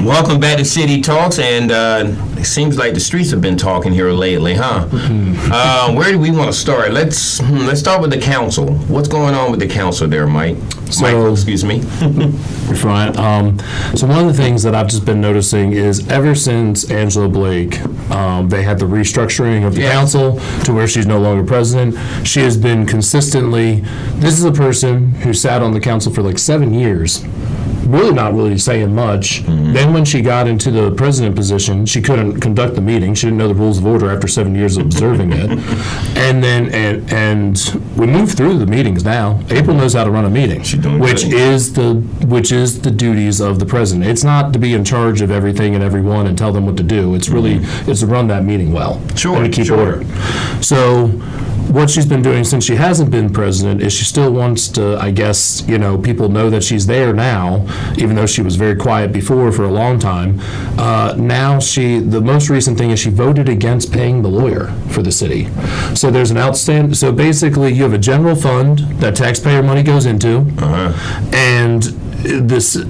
Welcome back to City Talks, and it seems like the streets have been talking here lately, huh? Where do we want to start? Let's start with the council. What's going on with the council there, Mike? Michael, excuse me. You're fine. So one of the things that I've just been noticing is ever since Angela Blake, they had the restructuring of the council to where she's no longer president, she has been consistently, this is a person who sat on the council for like 7 years, really not really saying much. Then when she got into the president position, she couldn't conduct the meeting. She didn't know the rules of order after 7 years of observing it. And then, and we moved through the meetings now. April knows how to run a meeting, which is the duties of the president. It's not to be in charge of everything and everyone and tell them what to do. It's really, it's to run that meeting well. And to keep order. So what she's been doing since she hasn't been president is she still wants to, I guess, people know that she's there now, even though she was very quiet before for a long time. Now the most recent thing is she voted against paying the lawyer for the city. So there's so basically you have a general fund that taxpayer money goes into, and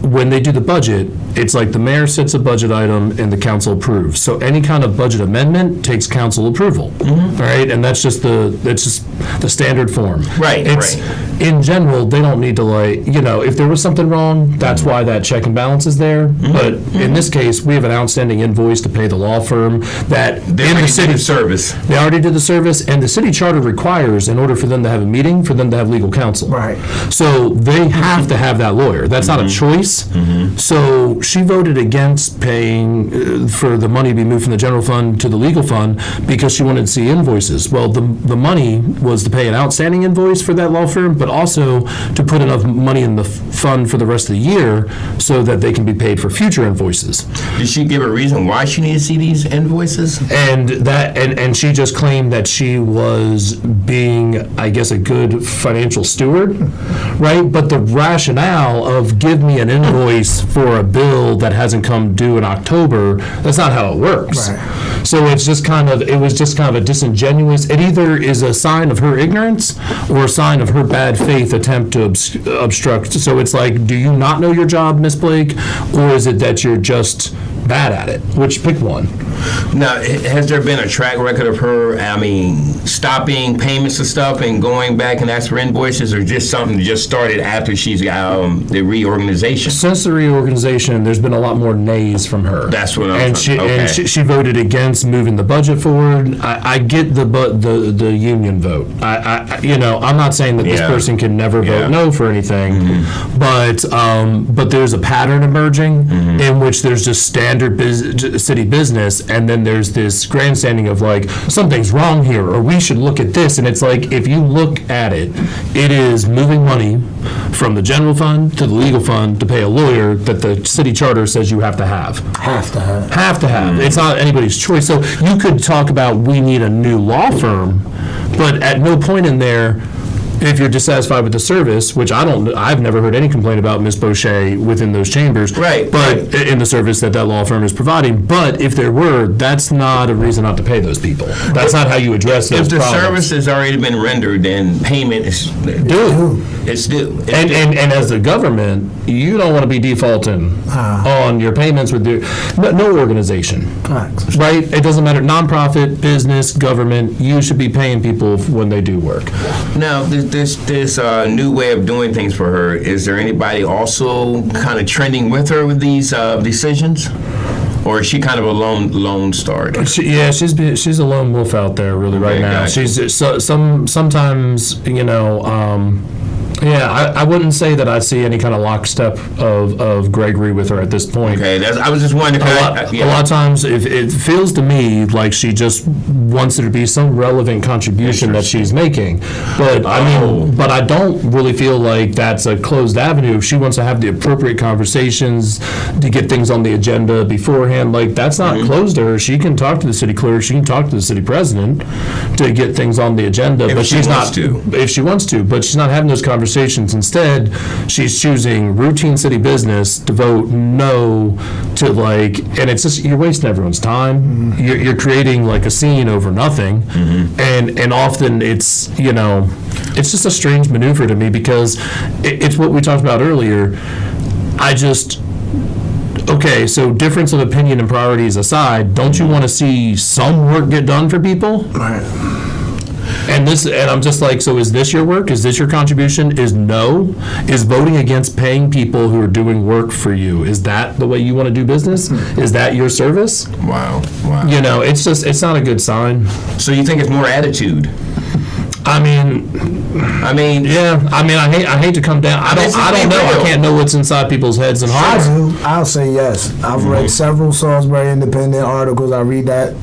when they do the budget, it's like the mayor sets a budget item and the council approves. So any kind of budget amendment takes council approval, right? And that's just the standard form. Right. In general, they don't need to if there was something wrong, that's why that check and balance is there. But in this case, we have an outstanding invoice to pay the law firm that in the city service. They already did the service, and the city charter requires, in order for them to have a meeting, for them to have legal counsel. Right. So they have to have that lawyer. That's not a choice. So she voted against paying for the money to be moved from the general fund to the legal fund because she wanted to see invoices. Well, the money was to pay an outstanding invoice for that law firm, but also to put enough money in the fund for the rest of the year so that they can be paid for future invoices. Did she give a reason why she needed to see these invoices? And she just claimed that she was being, I guess, a good financial steward, right? But the rationale of give me an invoice for a bill that hasn't come due in October, that's not how it works. Right. So it was just kind of a disingenuous, it either is a sign of her ignorance or a sign of her bad faith attempt to obstruct. So it's like, do you not know your job, Miss Blake? Or is it that you're just bad at it? Pick one. Now, has there been a track record of her, stopping payments and stuff and going back and ask for invoices, or just something that just started after she's the reorganization? Since the reorganization, there's been a lot more nays from her. That's what I'm and she voted against moving the budget forward. I get the union vote. I'm not saying that this person can never vote no for anything, but there's a pattern emerging in which there's just standard city business, and then there's this grandstanding of like, something's wrong here, or we should look at this. And it's like, if you look at it, it is moving money from the general fund to the legal fund to pay a lawyer that the city charter says you have to have. Have to have. It's not anybody's choice. So you could talk about, we need a new law firm, but at no point in there, if you're dissatisfied with the service, which I've never heard any complaint about Ms. Boucher within those chambers. Right. But in the service that law firm is providing. But if there were, that's not a reason not to pay those people. That's not how you address those problems. If the service has already been rendered, then payment is due. It's due. And as the government, you don't want to be defaulting on your payments with no organization. Correct. Right? It doesn't matter. Nonprofit, business, government, you should be paying people when they do work. Now, this new way of doing things for her, is there anybody also kind of trending with her with these decisions? Or is she kind of a lone star? She's a lone wolf out there really right now. Gotcha. She's sometimes, I wouldn't say that I see any kind of lockstep of Gregory with her at this point. Okay, I was just wondering. A lot of times, if it feels to me like she just wants there to be some relevant contribution that she's making. But but I don't really feel like that's a closed avenue. If she wants to have the appropriate conversations to get things on the agenda beforehand, like that's not closed to her. She can talk to the city clerk. She can talk to the city president to get things on the agenda. If she wants to, but she's not having those conversations. Instead, she's choosing routine city business to vote no to and it's just, you're wasting everyone's time. You're creating like a scene over nothing. And often it's just a strange maneuver to me because it's what we talked about earlier. okay, so difference of opinion and priorities aside, don't you want to see some work get done for people? Right. And I'm just like, so is this your work? Is this your contribution? Is voting against paying people who are doing work for you? Is that the way you want to do business? Is that your service? Wow. It's not a good sign. So you think it's more attitude? I mean, yeah. I hate to come down. I don't know. I can't know what's inside people's heads and hearts. I do. I'll say yes. I've read several Salisbury Independent articles. I read that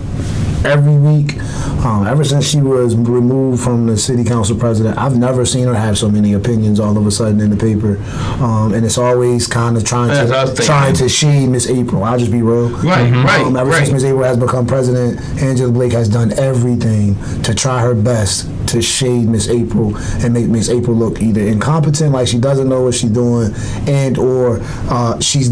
every week. Ever since she was removed from the city council president, I've never seen her have so many opinions all of a sudden in the paper, and it's always kind of trying to shade Miss April. I'll just be real. Right. Ever since Miss April has become president, Angela Blake has done everything to try her best to shade Miss April and make Miss April look either incompetent, like she doesn't know what she's doing, and or she's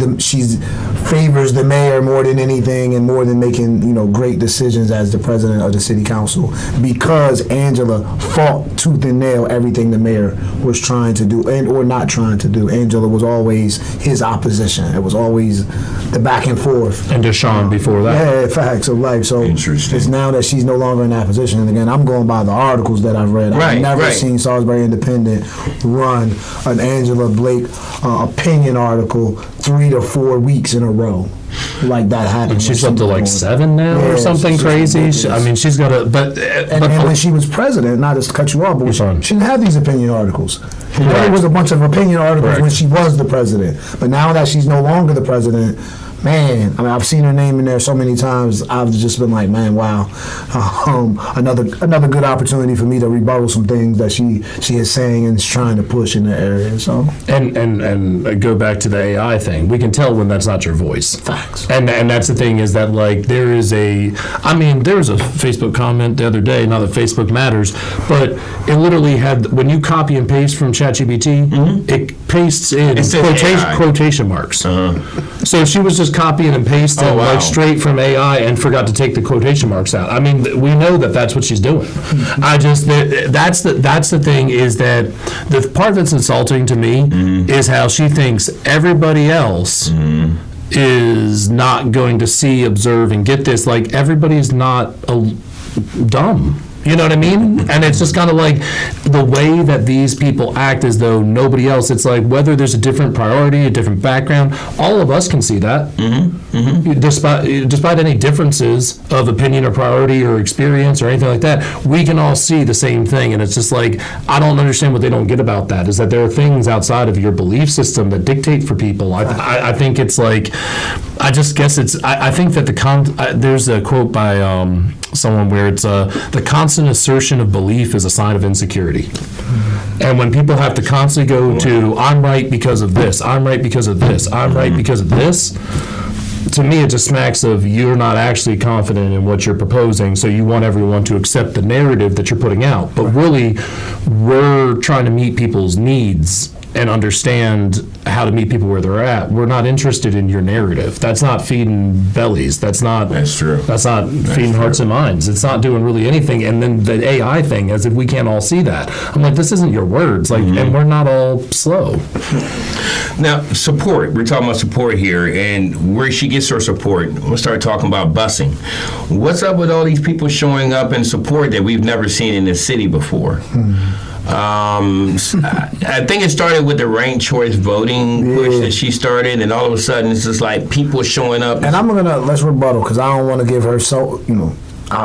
favors the mayor more than anything and more than making great decisions as the president of the city council, because Angela fought tooth and nail everything the mayor was trying to do and or not trying to do. Angela was always his opposition. It was always the back and forth. And Deshaun before that. Yeah, facts of life. So it's now that she's no longer in that position. And again, I'm going by the articles that I've read. I've never seen Salisbury Independent run an Angela Blake opinion article 3 to 4 weeks in a row. Like that happened. And she's up to like 7 now or something crazy. She's got a, but when she was president, not to cut you off, but she didn't have these opinion articles. There was a bunch of opinion articles when she was the president. But now that she's no longer the president, man, I've seen her name in there so many times. I've just been like, man, wow, another good opportunity for me to rebuttal some things that she is saying and is trying to push in the area. So and go back to the AI thing. We can tell when that's not your voice. Facts. And that's the thing is that there was a Facebook comment the other day. Not that Facebook matters, but it literally had, when you copy and paste from ChatGPT, it pastes in quotation marks. So she was just copying and pasting straight from AI and forgot to take the quotation marks out. I mean, we know that that's what she's doing. That's the thing, is that the part that's insulting to me is how she thinks everybody else is not going to see, observe, and get this. Like, everybody's not dumb. You know what I mean? And it's just kind of like the way that these people act as though nobody else, it's like whether there's a different priority, a different background, all of us can see that. Despite any differences of opinion or priority or experience or anything like that, we can all see the same thing. And it's just like, I don't understand what they don't get about that, is that there are things outside of your belief system that dictate for people. I think it's like, I just guess it's, I think that there's a quote by someone where it's the constant assertion of belief is a sign of insecurity. And when people have to constantly go to, I'm right because of this, I'm right because of this, I'm right because of this, to me it just smacks of you're not actually confident in what you're proposing, so you want everyone to accept the narrative that you're putting out. But really, we're trying to meet people's needs and understand how to meet people where they're at. We're not interested in your narrative. That's not feeding bellies. That's true. That's not feeding hearts and minds. It's not doing really anything. And then the AI thing, as if we can't all see that. I'm like, this isn't your words. Like, and we're not all slow. Now, support. We're talking about support here, and where she gets her support. We'll start talking about busing. What's up with all these people showing up in support that we've never seen in this city before? I think it started with the ranked choice voting push that she started, and all of a sudden it's just like people showing up. And let's rebuttal, because I don't want to give her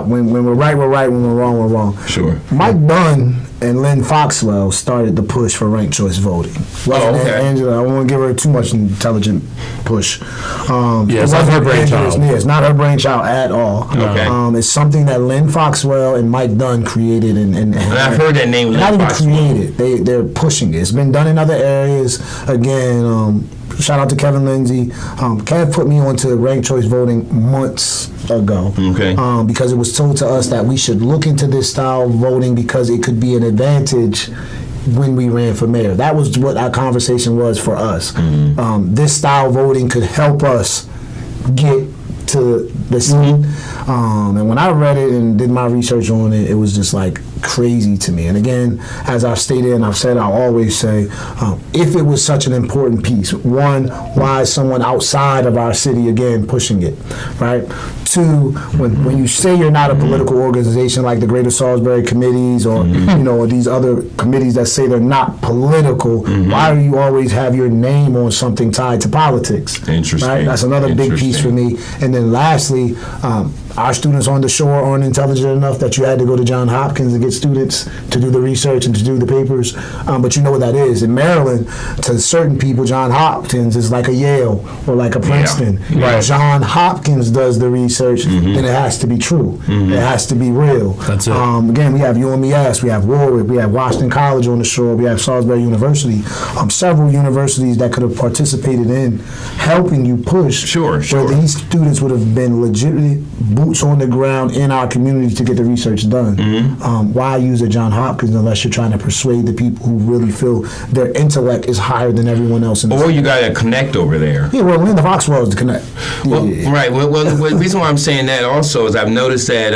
when we're right, we're right. When we're wrong, we're wrong. Sure. Mike Dunn and Lynn Foxwell started the push for ranked choice voting. Okay. Angela, I won't give her too much intelligent push. It's not her brainchild. It's not her brainchild at all. Okay. It's something that Lynn Foxwell and Mike Dunn created, and I've heard that name. Not even created. They're pushing it. It's been done in other areas. Again, shout out to Kevin Lindsay. Kev put me onto ranked choice voting months ago. Okay. Because it was told to us that we should look into this style of voting because it could be an advantage when we ran for mayor. That was what our conversation was for us. This style of voting could help us get to the seat. And when I read it and did my research on it, it was just like crazy to me. And again, as I've stated and I've said, I'll always say, if it was such an important piece, one, why is someone outside of our city again pushing it, right? Two, when you say you're not a political organization like the Greater Salisbury Committees or or these other committees that say they're not political, why do you always have your name on something tied to politics? Interesting. Right? That's another big piece for me. And then lastly, our students on the shore aren't intelligent enough that you had to go to Johns Hopkins to get students to do the research and to do the papers. But you know what that is. In Maryland, to certain people, Johns Hopkins is like a Yale or like a Princeton. Right. If Johns Hopkins does the research, then it has to be true. It has to be real. That's it. Again, we have UMES, we have Warwick, we have Washington College on the shore, we have Salisbury University. Several universities that could have participated in helping you push. Sure. Where these students would have been legitimate boots on the ground in our community to get the research done. Why use a Johns Hopkins unless you're trying to persuade the people who really feel their intellect is higher than everyone else in the Or you got to connect over there. Yeah, well, Linda Foxwell is the connect. Well, right. Well, the reason why I'm saying that also is I've noticed that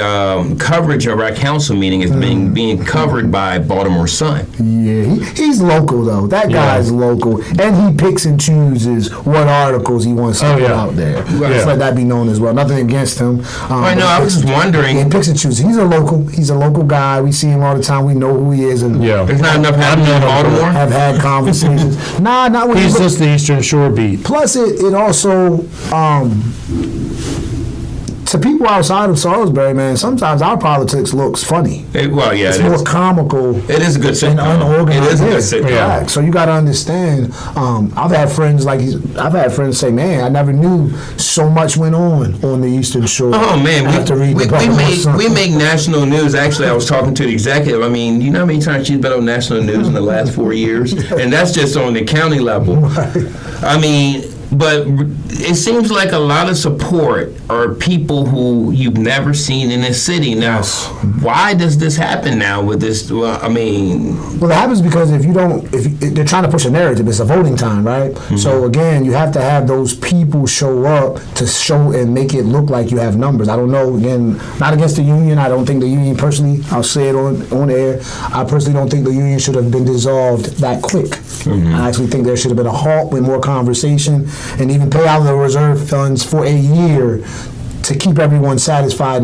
coverage of our council meeting is being covered by Baltimore Sun. Yeah, he's local though. That guy's local, and he picks and chooses what articles he wants to put out there. Just let that be known as well. Nothing against him. I know. I was just wondering. He picks and chooses. He's a local. He's a local guy. We see him all the time. We know who he is, and There's not enough happening in Baltimore. have had conversations. Not when He's just the Eastern Shore beat. Plus, it also. To people outside of Salisbury, man, sometimes our politics looks funny. It's More comical. It is a good And sitcom. unorganized. It is a good sitcom. Yeah. So you got to understand. I've had friends say, "Man, I never knew so much went on the Eastern Shore." Oh man, After reading the Baltimore Sun. we make national news. Actually, I was talking to the executive. I mean, you know how many times she's been on national news in the last 4 years, and that's just on the county level. I mean. But it seems like a lot of support are people who you've never seen in this city. Now, why does this happen now with this? Well, I mean... Well, it happens because if they're trying to push a narrative, it's a voting time, right? So again, you have to have those people show up to show and make it look like you have numbers. I don't know, again, not against the union. I don't think the union personally, I'll say it on air, I personally don't think the union should have been dissolved that quick. I actually think there should have been a halt with more conversation and even pay out of the reserve funds for a year to keep everyone satisfied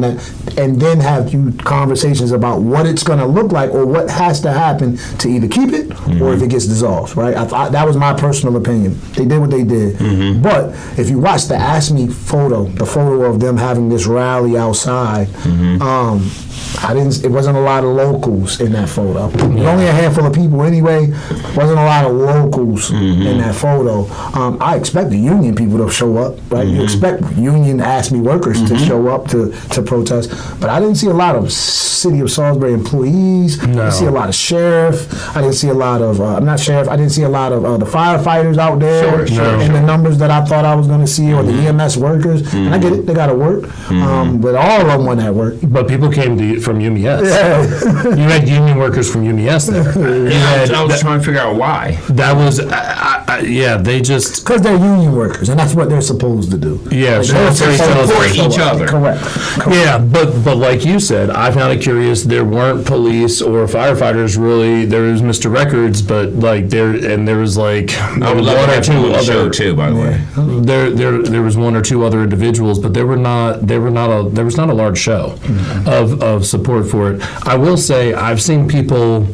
and then have you conversations about what it's going to look like or what has to happen to either keep it or if it gets dissolved, right? That was my personal opinion. They did what they did. But if you watch the ASME photo, the photo of them having this rally outside, it wasn't a lot of locals in that photo. There's only a handful of people anyway. Wasn't a lot of locals in that photo. I expect the union people to show up, right? You expect union ASME workers to show up to protest, but I didn't see a lot of City of Salisbury employees. I didn't see a lot of sheriff. I didn't see a lot of I didn't see a lot of the firefighters out there in the numbers that I thought I was going to see, or the EMS workers. And I get it, they got to work, but all of them want that work. But people came from UMES. You had union workers from UMES there. I was trying to figure out why. That was, they just... Because they're union workers, and that's what they're supposed to do. Yeah, Like, sure. they're Support supposed to each show up. other. Correct. Yeah, but like you said, I found it curious. There weren't police or firefighters really. There was Mr. Records, but like there was like I would love to have him on the show too, by the way. There was one or two other individuals, but there was not a large show of support for it. I will say I've seen people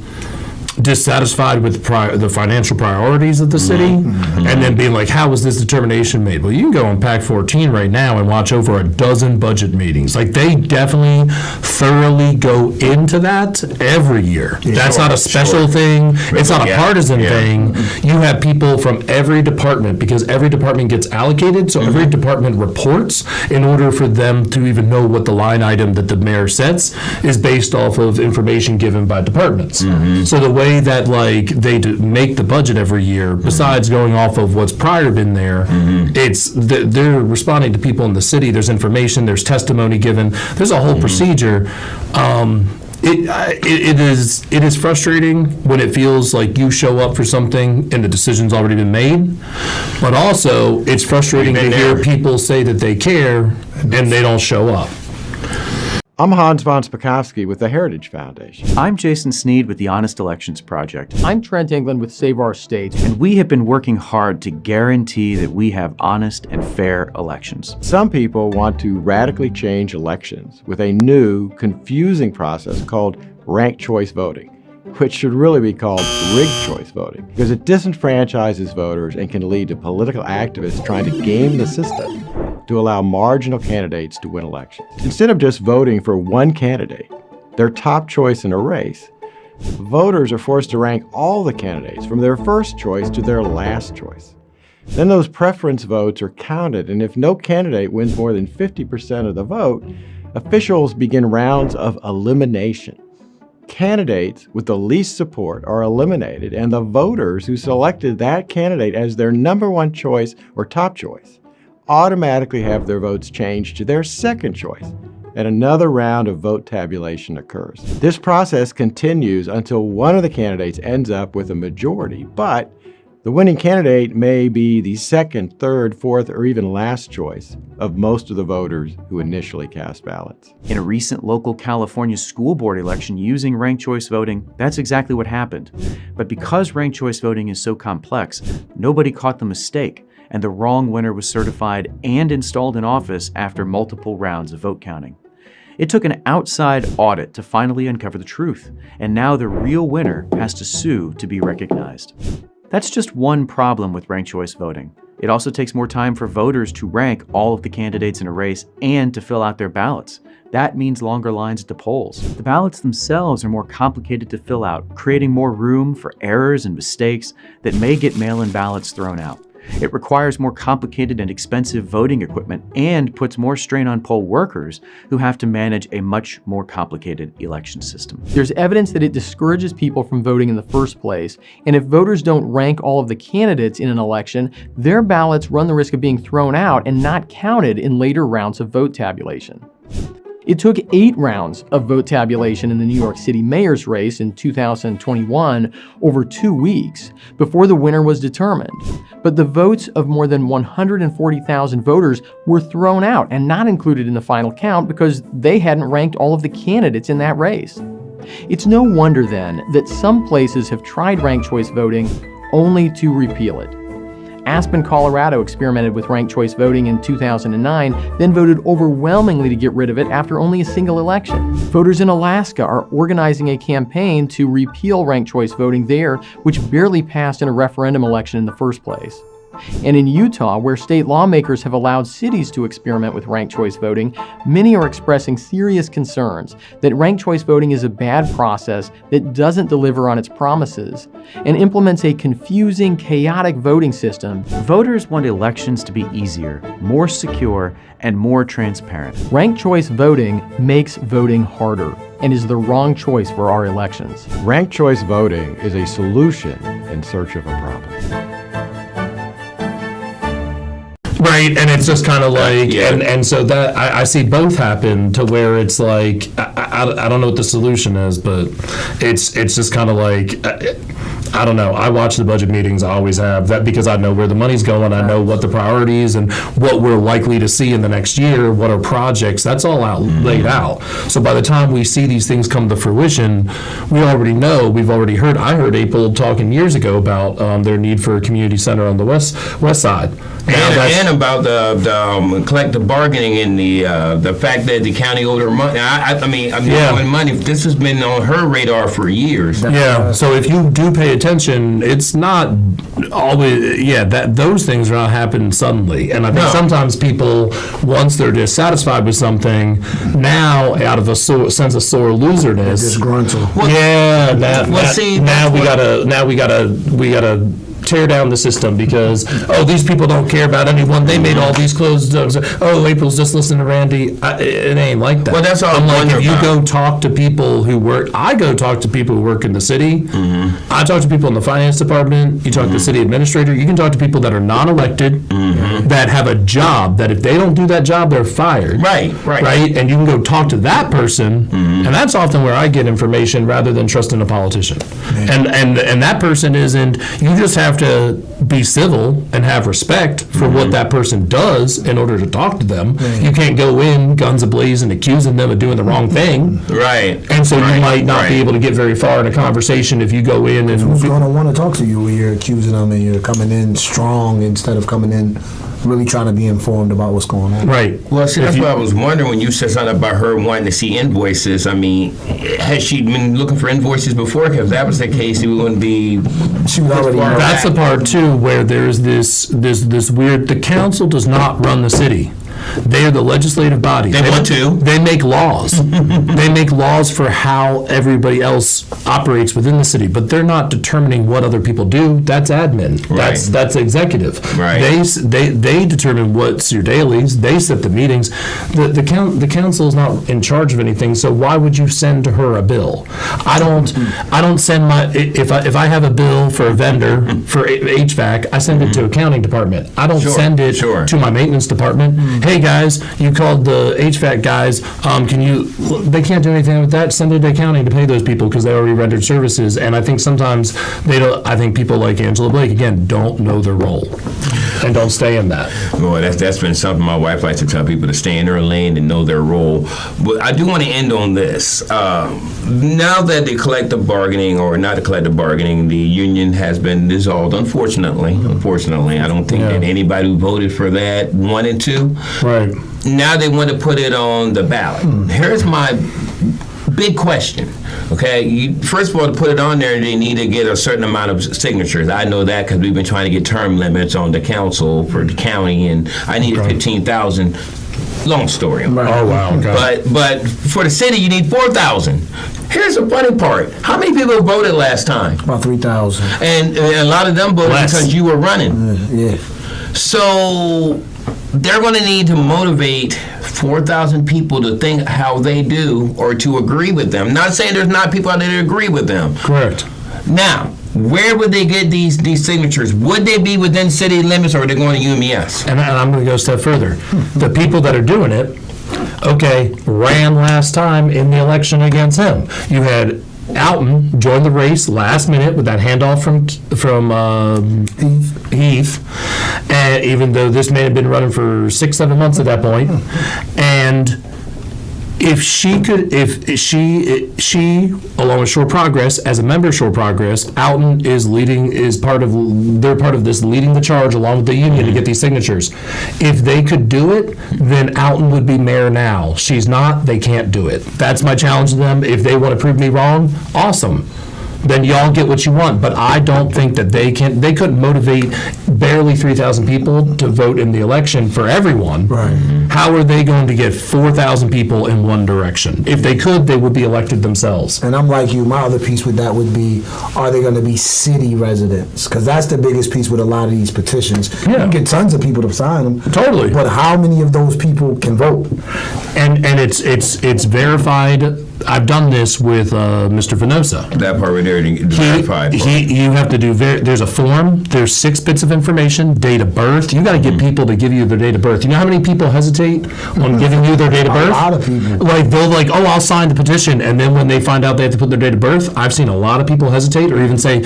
dissatisfied with the financial priorities of the city, and then being like, how was this determination made? Well, you can go on PAC 14 right now and watch over a dozen budget meetings. Like, they definitely thoroughly go into that every year. That's not a special thing. It's not a partisan thing. You have people from every department, because every department gets allocated, so every department reports in order for them to even know what the line item that the mayor sets is based off of information given by departments. So the way that like they make the budget every year, besides going off of what's prior been there, it's they're responding to people in the city. There's information, there's testimony given, there's a whole procedure. It is frustrating when it feels like you show up for something and the decision's already been made, but also it's frustrating to hear people say that they care and they don't show up. I'm Hans von Spakowski with the Heritage Foundation. I'm Jason Sneed with the Honest Elections Project, I'm Trent England with Save Our State. and we have been working hard to guarantee that we have honest and fair elections. Some people want to radically change elections with a new, confusing process called ranked choice voting, which should really be called rigged choice voting, because it disenfranchises voters and can lead to political activists trying to game the system to allow marginal candidates to win elections. Instead of just voting for one candidate, their top choice in a race, voters are forced to rank all the candidates from their first choice to their last choice. Then those preference votes are counted, and if no candidate wins more than 50% of the vote, officials begin rounds of elimination. Candidates with the least support are eliminated, and the voters who selected that candidate as their number one choice or top choice automatically have their votes changed to their second choice, and another round of vote tabulation occurs. This process continues until one of the candidates ends up with a majority, but the winning candidate may be the second, third, fourth, or even last choice of most of the voters who initially cast ballots. In a recent local California school board election using ranked choice voting, that's exactly what happened. But because ranked choice voting is so complex, nobody caught the mistake, and the wrong winner was certified and installed in office after multiple rounds of vote counting. It took an outside audit to finally uncover the truth, and now the real winner has to sue to be recognized. That's just one problem with ranked choice voting. It also takes more time for voters to rank all of the candidates in a race and to fill out their ballots. That means longer lines at the polls. The ballots themselves are more complicated to fill out, creating more room for errors and mistakes that may get mail-in ballots thrown out. It requires more complicated and expensive voting equipment and puts more strain on poll workers who have to manage a much more complicated election system. There's evidence that it discourages people from voting in the first place, and if voters don't rank all of the candidates in an election, their ballots run the risk of being thrown out and not counted in later rounds of vote tabulation. It took 8 rounds of vote tabulation in the New York City mayor's race in 2021 over 2 weeks before the winner was determined. But the votes of more than 140,000 voters were thrown out and not included in the final count because they hadn't ranked all of the candidates in that race. It's no wonder then that some places have tried ranked choice voting only to repeal it. Aspen, Colorado experimented with ranked choice voting in 2009, then voted overwhelmingly to get rid of it after only a single election. Voters in Alaska are organizing a campaign to repeal ranked choice voting there, which barely passed in a referendum election in the first place. And in Utah, where state lawmakers have allowed cities to experiment with ranked choice voting, many are expressing serious concerns that ranked choice voting is a bad process that doesn't deliver on its promises and implements a confusing, chaotic voting system. Voters want elections to be easier, more secure, and more transparent. Ranked choice voting makes voting harder and is the wrong choice for our elections. Ranked choice voting is a solution in search of a problem. Right, and it's just kind of like, Yeah. and so that, I see both happen to where it's like, I don't know what the solution is, but it's just kind of like, I don't know. I watch the budget meetings. I always have that because I know where the money's going. I know what the priorities and what we're likely to see in the next year. What are projects? That's all laid out. So by the time we see these things come to fruition, we already know. We've already heard. I heard April talking years ago about their need for a community center on the west side. And about the collective bargaining and the fact that the county owed her money. I mean, Yeah. owing money. This has been on her radar for years. Yeah, so if you do pay attention, it's not always, that those things are not happening suddenly. And I think No. sometimes people, once they're dissatisfied with something, now out of a sense of sore loserness, Disgruntled. now we gotta tear down the system because, these people don't care about anyone. They made all these closed doors. April's just listening to Randy. It ain't like that. Well, that's all I'm I'm like, wondering if you about. go talk to people who work, I go talk to people who work in the city. I talk to people in the finance department. You talk to the city administrator. You can talk to people that are non-elected, that have a job, that if they don't do that job, they're fired. Right. And you can go talk to that person, and that's often where I get information rather than trusting a politician. And that person isn't, you just have to be civil and have respect for what that person does in order to talk to them. You can't go in guns a-blazing, accusing them of doing the wrong thing. Right. And so you might not be right. able to get very far in a conversation if you go in and... Who's going to want to talk to you when you're accusing them and you're coming in strong instead of coming in really trying to be informed about what's going on? Right. Well, see, that's what I was wondering when you said something about her wanting to see invoices. I mean, has she been looking for invoices before? Because if that was the case, it wouldn't be. She was already far That's the back. part too where there's this weird, the council does not run the city. They are the legislative body. They want to. They make laws. They make laws for how everybody else operates within the city, but they're not determining what other people do. That's admin. Right. That's executive. Right. They determine what's your dailies. They set the meetings. The council is not in charge of anything. So why would you send to her a bill? I don't send my if I have a bill for a vendor for HVAC, I send it to accounting department. I don't Sure, send it sure. to my maintenance department. Hey guys, you called the HVAC guys. Can you? They can't do anything with that. Send it to accounting to pay those people because they already rendered services. And I think sometimes they don't. I think people like Angela Blake again don't know their role and don't stay in that. Boy, that's been something my wife likes to tell people to stay in their lane and know their role. But I do want to end on this. Now that the collective bargaining, or not the collective bargaining, the union has been dissolved, unfortunately, I don't think that anybody who voted for that wanted to. Right. Now they want to put it on the ballot. Here's my big question. Okay, first of all, to put it on there, they need to get a certain amount of signatures. I know that because we've been trying to get term limits on the council for the county, and I needed 15,000. Long story. Oh wow. Okay. But for the city, you need 4,000. Here's the funny part. How many people voted last time? About 3,000. And a lot of them voted Less. because you were running. Yeah. So they're going to need to motivate 4,000 people to think how they do or to agree with them. Not saying there's not people out there that agree with them. Correct. Now, where would they get these signatures? Would they be within city limits, or are they going to UMES? And I'm going to go a step further. The people that are doing it, okay, ran last time in the election against him. You had Alton join the race last minute with that handoff from Heath, and even though this man had been running for 6-7 months at that point, and if she along with Shore Progress, as a member of Shore Progress, Alton is part of this leading the charge along with the union to get these signatures. If they could do it, then Alton would be mayor now. She's not, they can't do it. That's my challenge to them. If they want to prove me wrong, awesome. Then y'all get what you want. But I don't think that they couldn't motivate barely 3,000 people to vote in the election for everyone. Right. How are they going to get 4,000 people in one direction? If they could, they would be elected themselves. And I'm like you, my other piece with that would be, are they going to be city residents? Because that's the biggest piece with a lot of these petitions. You Yeah. can get tons of people to sign them. Totally. But how many of those people can vote? And it's verified. I've done this with Mr. Venosa. That part right there, the verified part. You have to do, there's a form, there's 6 bits of information, date of birth. You got to get people to give you their date of birth. You know how many people hesitate on giving you their date of birth? A lot of people. Like, they'll like, oh, I'll sign the petition, and then when they find out they have to put their date of birth, I've seen a lot of people hesitate or even say,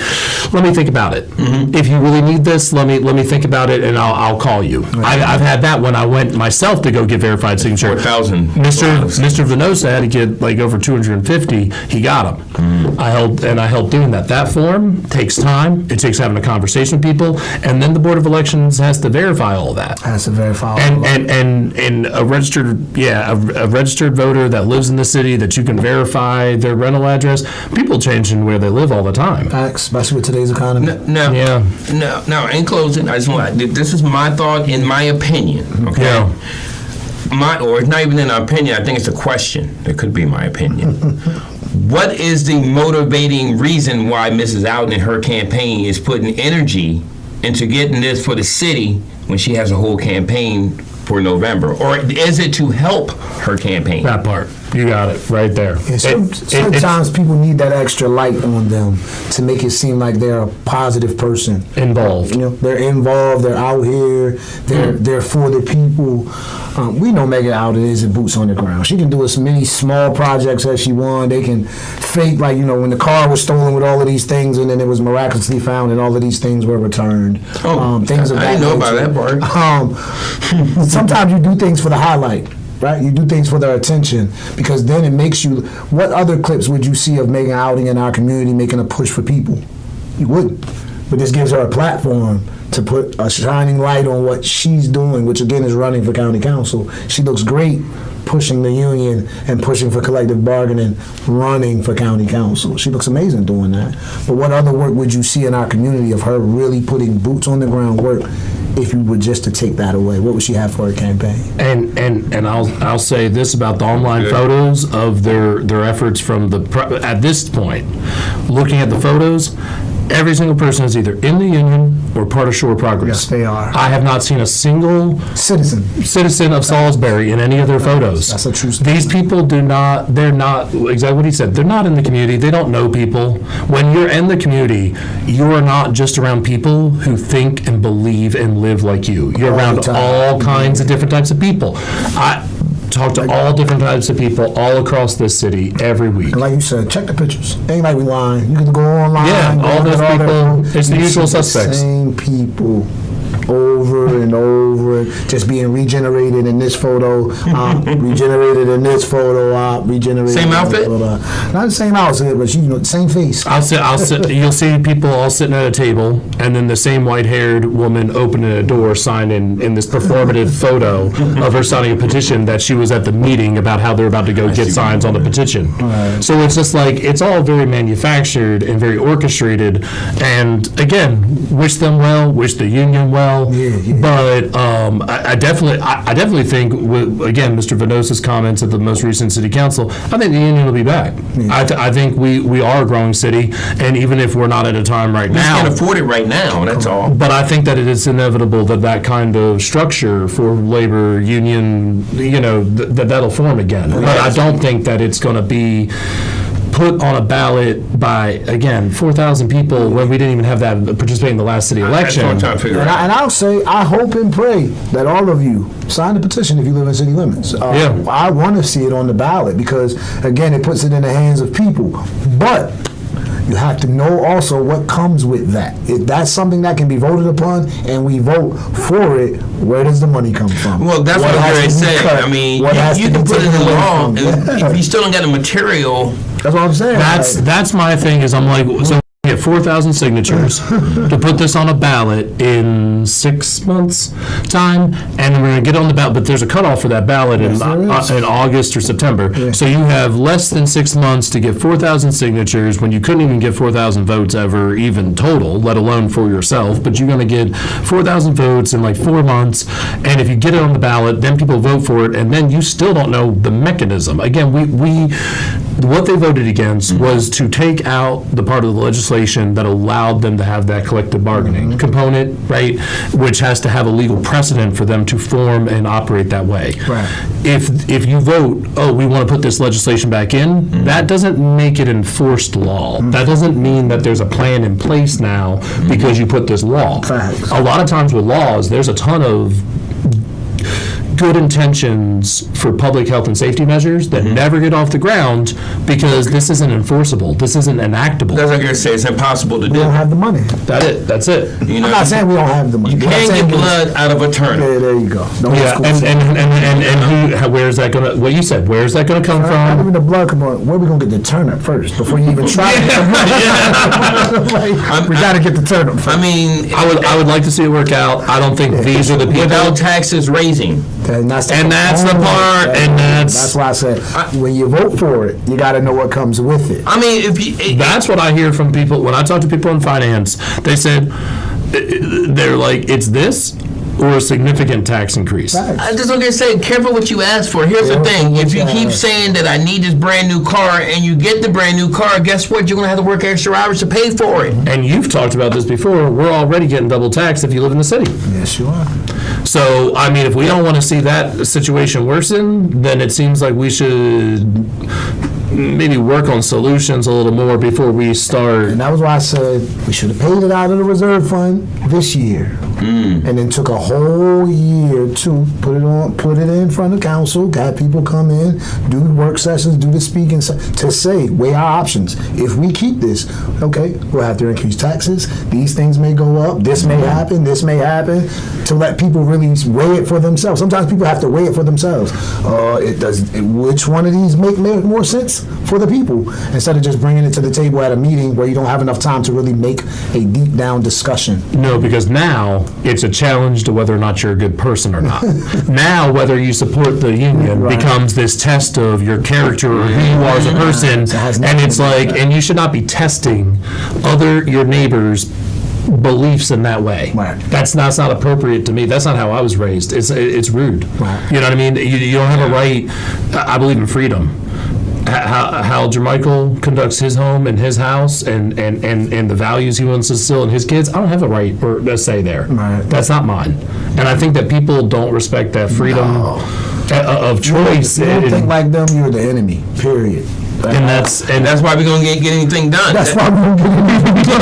let me think about it. If you really need this, let me think about it, and I'll call you. I've had that when I went myself to go get verified signature. 4,000. Mr. Venosa had to get like over 250. He got them. I helped doing that. That form takes time. It takes having a conversation with people, and then the Board of Elections has to verify all that. Has to verify. And a registered voter that lives in the city that you can verify their rental address. People changing where they live all the time. Facts, especially with today's economy. No. In closing, I just want. This is my thought, in my opinion. Okay. Yeah. Or it's not even in our opinion. I think it's a question. It could be my opinion. What is the motivating reason why Mrs. Alton and her campaign is putting energy into getting this for the city when she has a whole campaign for November? Or is it to help her campaign? That part. You got it right there. And sometimes people need that extra light on them to make it seem like they're a positive person. Involved. You know, they're involved. They're out here. They're for the people. We know Megan out is boots on the ground. She can do as many small projects as she wants. They can fake, like, you know, when the car was stolen with all of these things, and then it was miraculously found, and all of these things were returned. Things of I that didn't know about nature. that part. Sometimes you do things for the highlight. Right, you do things for their attention because then it makes you. What other clips would you see of Megan outing in our community making a push for people? You wouldn't. But this gives her a platform to put a shining light on what she's doing, which again is running for county council. She looks great pushing the union and pushing for collective bargaining, running for county council. She looks amazing doing that. But what other work would you see in our community of her really putting boots on the ground work if you were just to take that away? What would she have for her campaign? And I'll say this about the online photos of their efforts from at this point, looking at the photos, every single person is either in the union or part of Shore Progress. Yes, they are. I have not seen a single Citizen of Salisbury in any of their photos. That's a true statement. These people they're not, exactly what he said, they're not in the community, they don't know people. When you're in the community, you are not just around people who think and believe and live like you. You're All around the time. all kinds of different types of people. I talk to all different types of people all across this city every week. And like you said, check the pictures. Ain't like we lying. You can go online. Yeah, go all look those at people, their- it's the you usual see the suspects. Same people over and over, just being regenerated in this photo, regenerated in this photo, regenerated. Same in this outfit? photo. Not the same outfit, but you know, same face. I'll sit. You'll see people all sitting at a table, and then the same white-haired woman opening a door, signing in this performative photo of her signing a petition that she was at the meeting about how they're about to go get signs on the petition. So it's just like it's all very manufactured and very orchestrated. And again, wish them well, wish the union well. Yeah. But I definitely think, again, Mr. Venosa's comments at the most recent city council, I think the union will be back. I think we are a growing city, and even if we're not at a time right Just now, can't afford it right now, that's all. but I think that it is inevitable that kind of structure for labor union, that'll form again. But I don't think that it's going to be put on a ballot by, again, 4,000 people when we didn't even have that participate in the last city election. That's what I'm trying to figure And, out. I'll say, I hope and pray that all of you sign the petition if you live in city limits. Yeah. I want to see it on the ballot because, again, it puts it in the hands of people. But you have to know also what comes with that. If that's something that can be voted upon and we vote for it, where does the money come from? Well, that's what I'm has going to be say. cut? I mean, What has you to can be put it taken in away law, from? and if you still don't got the material, That's what I'm saying. That's my thing. Is I'm like, so we get 4,000 signatures to put this on a ballot in 6 months' time, and we're going to get on the ballot. But there's a cutoff for that ballot in August or September. So you have less than 6 months to get 4,000 signatures when you couldn't even get 4,000 votes ever, even total, let alone for yourself. But you're going to get 4,000 votes in like 4 months, and if you get it on the ballot, then people vote for it, and then you still don't know the mechanism. Again, what they voted against was to take out the part of the legislation that allowed them to have that collective bargaining component, right, which has to have a legal precedent for them to form and operate that way. Right. If you vote, we want to put this legislation back in, that doesn't make it enforced law. That doesn't mean that there's a plan in place now because you put this law. Facts. A lot of times with laws, there's a ton of good intentions for public health and safety measures that never get off the ground because this isn't enforceable. This isn't enactable. that's like I say, it's impossible to we don't do. have the money. That's it. You I'm know, not saying we don't have the money. you What I'm can't saying get is- blood out of a turnip. Yeah, there you go. No Yeah, school. and where's that gonna? What you said? Where's that gonna come Not from? even the blood come on. Where we gonna get the turnip first before you even try it? Like, we gotta get the turnip first. I mean, I would like to see it work out. I don't think these are the people. without taxes raising. And that's the part, and that's why I said when you vote for it, you got to know what comes with it. I mean, if you, That's what I hear from people when I talk to people in finance. They said they're like, it's this or a significant tax increase. I just want to say, careful what you ask for. Here's the thing: if you keep saying that I need this brand new car and you get the brand new car, guess what? You're gonna have to work extra hours to pay for it. And you've talked about this before. We're already getting double taxed if you live in the city. Yes, you are. So, I mean, if we don't want to see that situation worsen, then it seems like we should maybe work on solutions a little more before we start. And that was why I said we should have paid it out of the reserve fund this year. And then took a whole year to put it in front of council, got people come in, do work sessions, do the speaking, to say, weigh our options. If we keep this, okay, we'll have to increase taxes. These things may go up. This may happen. This may happen. To let people really weigh it for themselves. Sometimes people have to weigh it for themselves. Which one of these make more sense for the people? Instead of just bringing it to the table at a meeting where you don't have enough time to really make a deep down discussion. No, because now it's a challenge to whether or not you're a good person or not. Now, whether you support the union becomes this test of your character or who you are as a person. And it's like, and you should not be testing your neighbors' beliefs in that way. Right. That's not appropriate to me. That's not how I was raised. It's rude. Right. You know what I mean? You don't have a right. I believe in freedom. How Jermichael conducts his home and his house and the values he wants to instill in his kids, I don't have a right or a say there. Right. That's not mine. And I think that people don't respect that freedom of choice. If you don't think like them, you're the enemy, period. And that's why we don't get anything done. That's why we don't get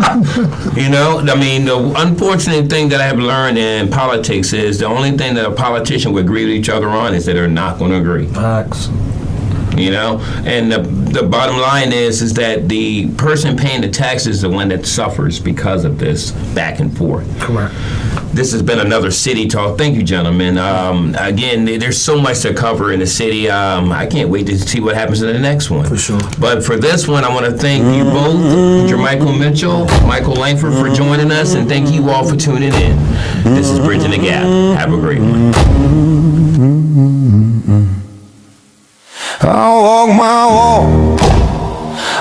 anything. You know, I mean, the unfortunate thing that I have learned in politics is the only thing that a politician would agree with each other on is that they're not going to agree. Facts. You know, and the bottom line is that the person paying the tax is the one that suffers because of this back and forth. Correct. This has been another City Talk. Thank you, gentlemen. Again, there's so much to cover in the city. I can't wait to see what happens in the next one. For sure. But for this one, I want to thank you both, Jermichael Mitchell, Michael Langford, for joining us, and thank you all for tuning in. This is Bridging the Gap. Have a great one. I walk my walk,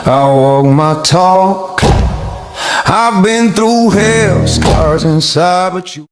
I walk my talk. I've been through hell, scars inside, but you